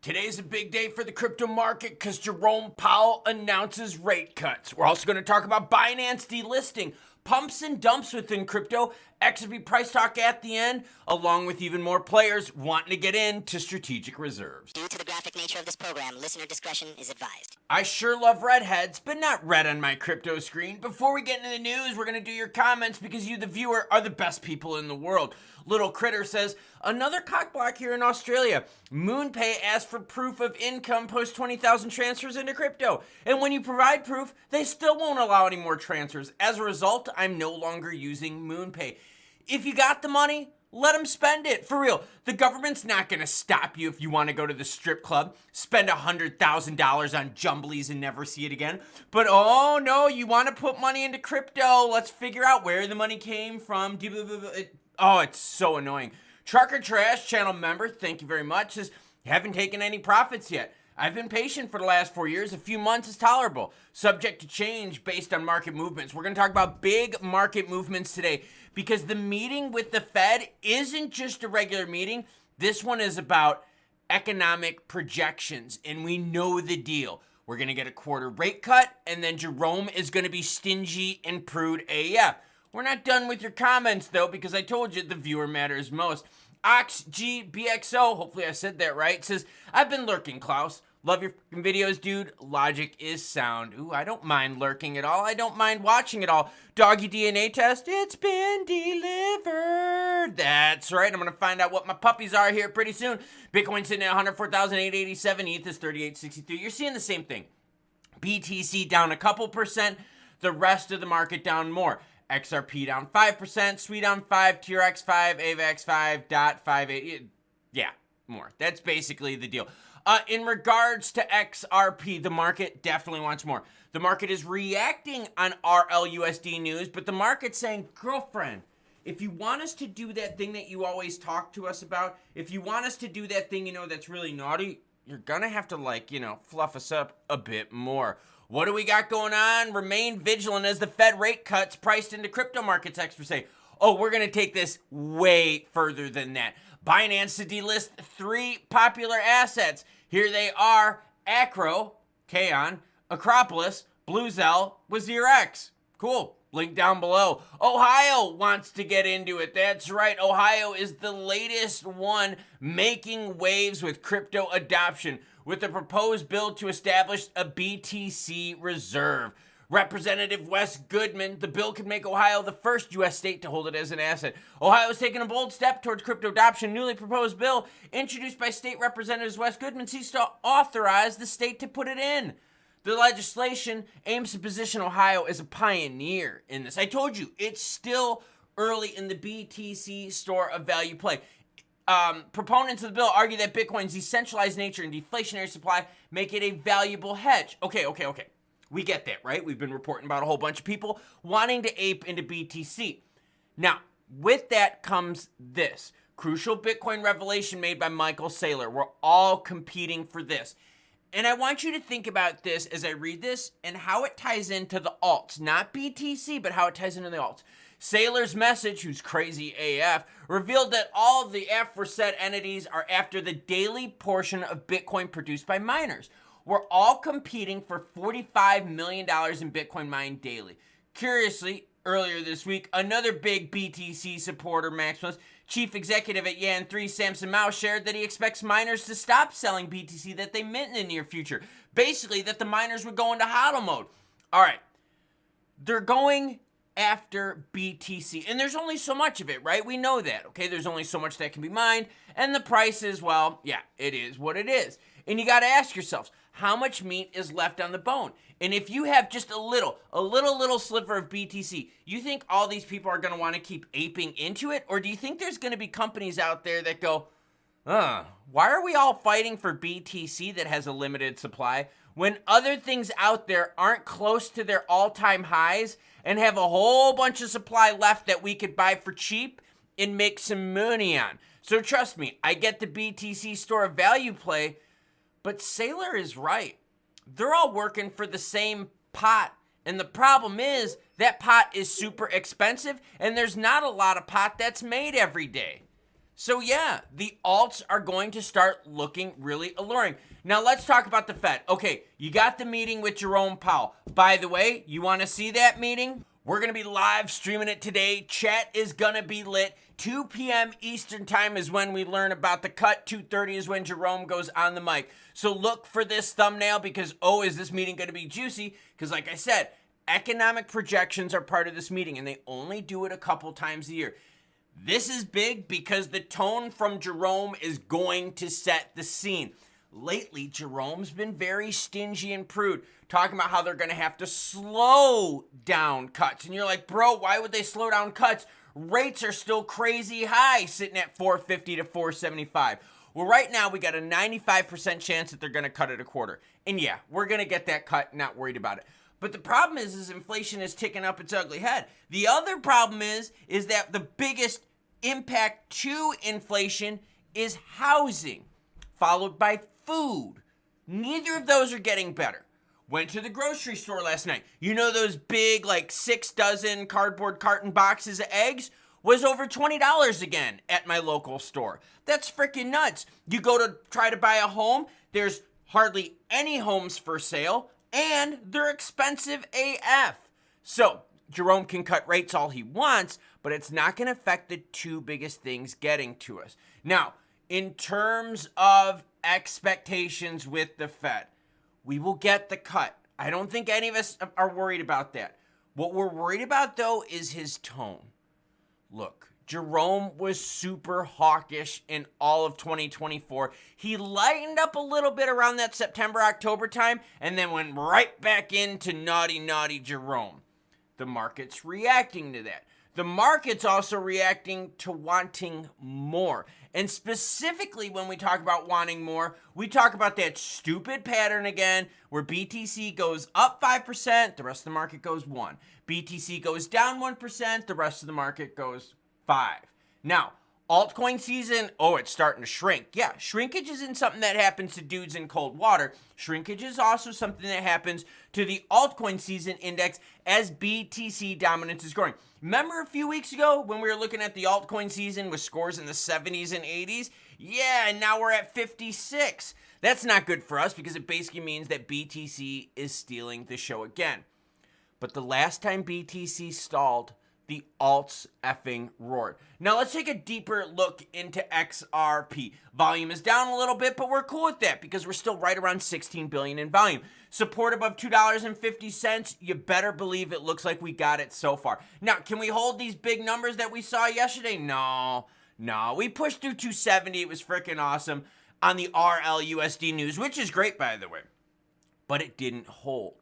Today's a big day for the crypto market because Jerome Powell announces rate cuts. We're also going to talk about Binance delisting, pumps and dumps within crypto, XRP price talk at the end, along with even more players wanting to get into strategic reserves. Due to the graphic nature of this program, listener discretion is advised. I sure love redheads, but not red on my crypto screen. Before we get into the news, we're going to do your comments because you, the viewer, are the best people in the world. Little Critter says, another cockblock here in Australia. MoonPay asks for proof of income post 20,000 transfers into crypto. And when you provide proof, they still won't allow any more transfers. As a result, I'm no longer using MoonPay. If you got the money, let them spend it. For real, the government's not going to stop you if you want to go to the strip club, spend $100,000 on jumblies and never see it again. But oh no, you want to put money into crypto. Let's figure out where the money came from. Oh, it's so annoying. Trucker Trash channel member, thank you very much, says, haven't taken any profits yet. I've been patient for the last 4 years. A few months is tolerable. Subject to change based on market movements. We're going to talk about big market movements today because the meeting with the Fed isn't just a regular meeting. This one is about economic projections, and we know the deal. We're going to get a quarter rate cut, and then Jerome is going to be stingy and prude AF. We're not done with your comments, though, because I told you the viewer matters most. OxGBXO, hopefully I said that right, says, I've been lurking, Klaus. Love your videos, dude. Logic is sound. Ooh, I don't mind lurking at all. I don't mind watching it all. Doggy DNA test, it's been delivered. That's right. I'm going to find out what my puppies are here pretty soon. Bitcoin sitting at 104,887. ETH is 3863. You're seeing the same thing. BTC down a couple percent. The rest of the market down more. XRP down 5%, SWE down 5, TRX 5, AVAX 5, DOT 5.8. Yeah, more. That's basically the deal. In regards to XRP, the market definitely wants more. The market is reacting on RLUSD news, but the market's saying, girlfriend, if you want us to do that thing that you always talk to us about, if you want us to do that thing, that's really naughty, you're gonna have to, fluff us up a bit more. What do we got going on? Remain vigilant as the Fed rate cuts priced into crypto markets, experts say. Oh, we're going to take this way further than that. Binance to delist 3 popular assets. Here they are: Acro, Kaon, Acropolis, Bluezell, WazirX. Cool. Link down below. Ohio wants to get into it. That's right. Ohio is the latest one making waves with crypto adoption, with a proposed bill to establish a BTC reserve. Representative Wes Goodman, the bill could make Ohio the first U.S. state to hold it as an asset. Ohio is taking a bold step towards crypto adoption. Newly proposed bill, introduced by State Representatives Wes Goodman, seeks to authorize the state to put it in. The legislation aims to position Ohio as a pioneer in this. I told you, it's still early in the BTC store of value play. Proponents of the bill argue that Bitcoin's decentralized nature and deflationary supply make it a valuable hedge. Okay. We get that, right? We've been reporting about a whole bunch of people wanting to ape into BTC. Now, with that comes this. Crucial Bitcoin revelation made by Michael Saylor. We're all competing for this. And I want you to think about this as I read this and how it ties into the alts. Not BTC, but how it ties into the alts. Saylor's message, who's crazy AF, revealed that all of the aforesaid entities are after the daily portion of Bitcoin produced by miners. We're all competing for $45 million in Bitcoin mined daily. Curiously, earlier this week, another big BTC supporter, Maximus, chief executive at Yan3, Samson Mao, shared that he expects miners to stop selling BTC that they mint in the near future. Basically, that the miners would go into hodl mode. All right, they're going after BTC, and there's only so much of it, right? We know that, okay? There's only so much that can be mined, and the price is, well, yeah, it is what it is. And you got to ask yourselves, how much meat is left on the bone? And if you have just a little sliver of BTC, you think all these people are going to want to keep aping into it? Or do you think there's going to be companies out there that go, why are we all fighting for BTC that has a limited supply when other things out there aren't close to their all-time highs and have a whole bunch of supply left that we could buy for cheap and make some money on? So trust me, I get the BTC store of value play, but Saylor is right. They're all working for the same pot. And the problem is that pot is super expensive and there's not a lot of pot that's made every day. So yeah, the alts are going to start looking really alluring. Now let's talk about the Fed. Okay, you got the meeting with Jerome Powell. By the way, you want to see that meeting? We're going to be live streaming it today. Chat is going to be lit. 2 p.m. Eastern time is when we learn about the cut. 2:30 is when Jerome goes on the mic. So look for this thumbnail because, oh, is this meeting going to be juicy? Because like I said, economic projections are part of this meeting and they only do it a couple times a year. This is big because the tone from Jerome is going to set the scene. Lately, Jerome's been very stingy and prude, talking about how they're going to have to slow down cuts. And you're like, bro, why would they slow down cuts? Rates are still crazy high, sitting at 450 to 475. Well, right now, we got a 95% chance that they're going to cut it a quarter. And yeah, we're going to get that cut, not worried about it. But the problem is inflation is ticking up its ugly head. The other problem is that the biggest impact to inflation is housing, followed by food. Neither of those are getting better. Went to the grocery store last night. You know those big, like 6 dozen cardboard carton boxes of eggs? Was over $20 again at my local store. That's freaking nuts. You go to try to buy a home, there's hardly any homes for sale, and they're expensive AF. So Jerome can cut rates all he wants, but it's not going to affect the two biggest things getting to us. Now, in terms of expectations with the Fed, we will get the cut. I don't think any of us are worried about that. What we're worried about, though, is his tone. Look, Jerome was super hawkish in all of 2024. He lightened up a little bit around that September, October time, and then went right back into naughty Jerome. The market's reacting to that. The market's also reacting to wanting more. And specifically when we talk about wanting more, we talk about that stupid pattern again where BTC goes up 5%, the rest of the market goes 1%. BTC goes down 1%, the rest of the market goes 5%. Now, altcoin season, oh, it's starting to shrink. Yeah, shrinkage isn't something that happens to dudes in cold water. Shrinkage is also something that happens to the altcoin season index as BTC dominance is growing. Remember a few weeks ago when we were looking at the altcoin season with scores in the 70s and 80s? Yeah, and now we're at 56. That's not good for us because it basically means that BTC is stealing the show again. But the last time BTC stalled, the alts effing roared. Now let's take a deeper look into XRP. Volume is down a little bit, but we're cool with that because we're still right around 16 billion in volume. Support above $2.50. You better believe it looks like we got it so far. Now, can we hold these big numbers that we saw yesterday? No. We pushed through 270. It was freaking awesome on the RLUSD news, which is great, by the way. But it didn't hold.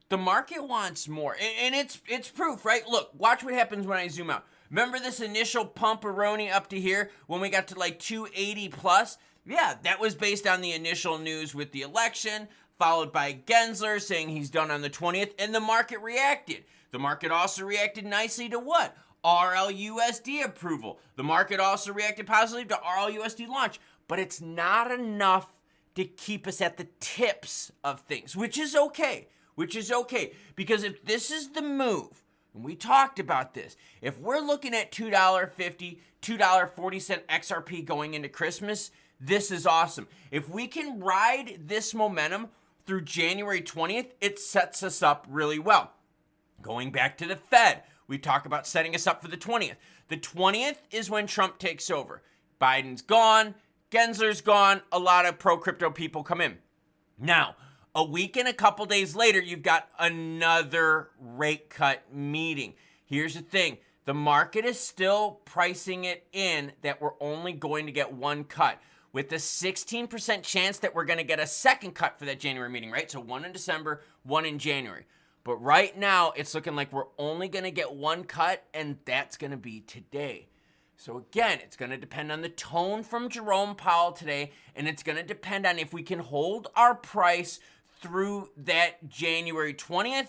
The market wants more, and it's proof, right? Look, watch what happens when I zoom out. Remember this initial pump-a-roni up to here when we got to like 280 plus? Yeah, that was based on the initial news with the election, followed by Gensler saying he's done on the 20th, and the market reacted. The market also reacted nicely to what? RLUSD approval. The market also reacted positively to RLUSD launch, but it's not enough to keep us at the tips of things, which is okay. Because if this is the move, and we talked about this, if we're looking at $2.50, $2.40 XRP going into Christmas, this is awesome. If we can ride this momentum through January 20th, it sets us up really well. Going back to the Fed, we talk about setting us up for the 20th. The 20th is when Trump takes over. Biden's gone, Gensler's gone, a lot of pro-crypto people come in. Now, a week and a couple days later, you've got another rate cut meeting. Here's the thing. The market is still pricing it in that we're only going to get one cut with the 16% chance that we're going to get a second cut for that January meeting, right? So one in December, one in January. But right now, it's looking like we're only going to get one cut, and that's going to be today. So again, it's going to depend on the tone from Jerome Powell today, and it's going to depend on if we can hold our price through that January 20th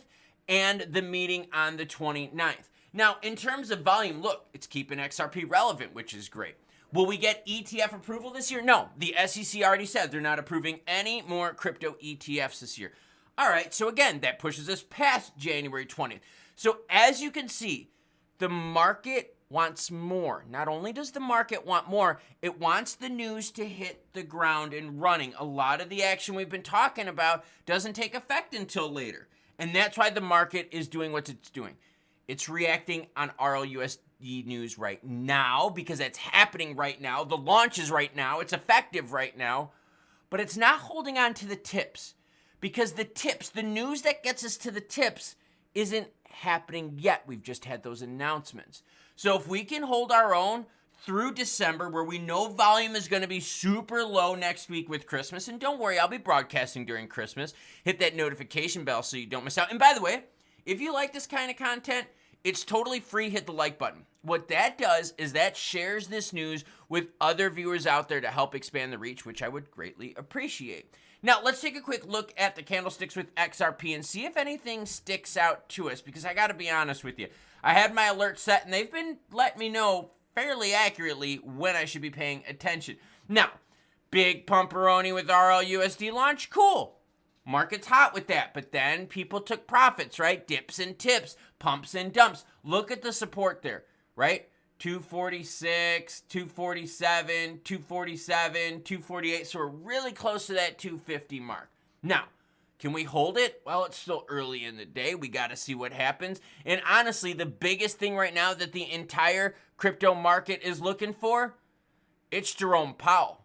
and the meeting on the 29th. Now, in terms of volume, look, it's keeping XRP relevant, which is great. Will we get ETF approval this year? No, the SEC already said they're not approving any more crypto ETFs this year. All right, so again, that pushes us past January 20th. So as you can see, the market wants more. Not only does the market want more, it wants the news to hit the ground and running. A lot of the action we've been talking about doesn't take effect until later. And that's why the market is doing what it's doing. It's reacting on RLUSD news right now because it's happening right now. The launch is right now. It's effective right now. But it's not holding on to the tips because the tips, the news that gets us to the tips, isn't happening yet. We've just had those announcements. So if we can hold our own through December, where we know volume is going to be super low next week with Christmas, and don't worry, I'll be broadcasting during Christmas. Hit that notification bell so you don't miss out. And by the way, if you like this kind of content, it's totally free. Hit the like button. What that does is that shares this news with other viewers out there to help expand the reach, which I would greatly appreciate. Now, let's take a quick look at the candlesticks with XRP and see if anything sticks out to us, because I got to be honest with you. I had my alert set, and they've been letting me know fairly accurately when I should be paying attention. Now, big pumperoni with RLUSD launch, cool. Market's hot with that, but then people took profits, right? Dips and tips, pumps and dumps. Look at the support there, right? 246, 247, 247, 248. So we're really close to that 250 mark. Now, can we hold it? Well, it's still early in the day. We got to see what happens. And honestly, the biggest thing right now that the entire crypto market is looking for, it's Jerome Powell.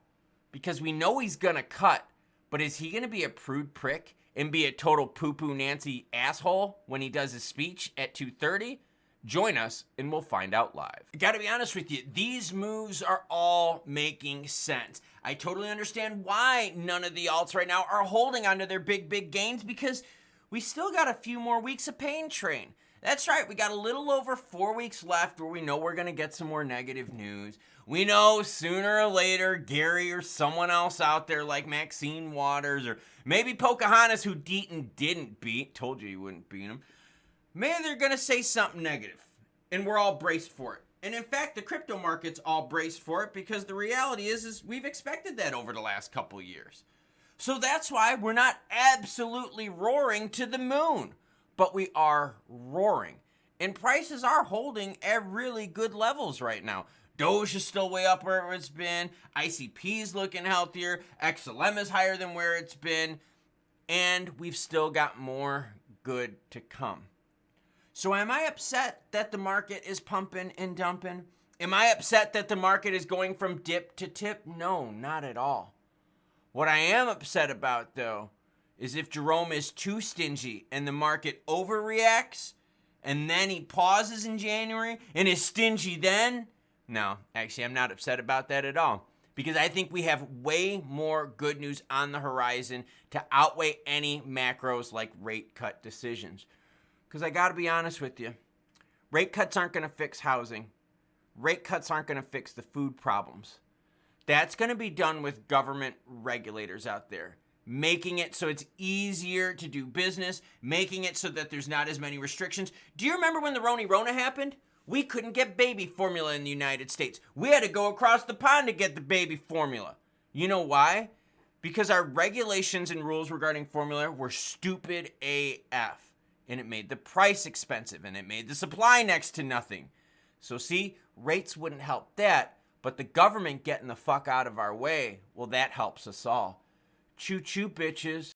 Because we know he's going to cut. But is he going to be a prude prick and be a total poo-poo Nancy asshole when he does his speech at 2:30? Join us and we'll find out live. I gotta be honest with you, these moves are all making sense. I totally understand why none of the alts right now are holding onto their big gains, because we still got a few more weeks of pain train. That's right, we got a little over 4 weeks left where we know we're gonna get some more negative news. We know sooner or later Gary or someone else out there like Maxine Waters or maybe Pocahontas, who Deaton didn't beat, told you he wouldn't beat him, maybe they're going to say something negative, and we're all braced for it. And in fact, the crypto market's all braced for it, because the reality is we've expected that over the last couple years. So that's why we're not absolutely roaring to the moon, but we are roaring. And prices are holding at really good levels right now. Doge is still way up where it's been. ICP is looking healthier. XLM is higher than where it's been. And we've still got more good to come. So am I upset that the market is pumping and dumping? Am I upset that the market is going from dip to tip? No, not at all. What I am upset about, though, is if Jerome is too stingy and the market overreacts and then he pauses in January and is stingy then. No, actually, I'm not upset about that at all, because I think we have way more good news on the horizon to outweigh any macros like rate cut decisions. Because I got to be honest with you, rate cuts aren't going to fix housing. Rate cuts aren't going to fix the food problems. That's going to be done with government regulators out there, making it so it's easier to do business, making it so that there's not as many restrictions. Do you remember when the Rona happened? We couldn't get baby formula in the United States. We had to go across the pond to get the baby formula. You know why? Because our regulations and rules regarding formula were stupid AF. And it made the price expensive, and it made the supply next to nothing. So see, rates wouldn't help that, but the government getting the fuck out of our way, well, that helps us all. Choo-choo, bitches.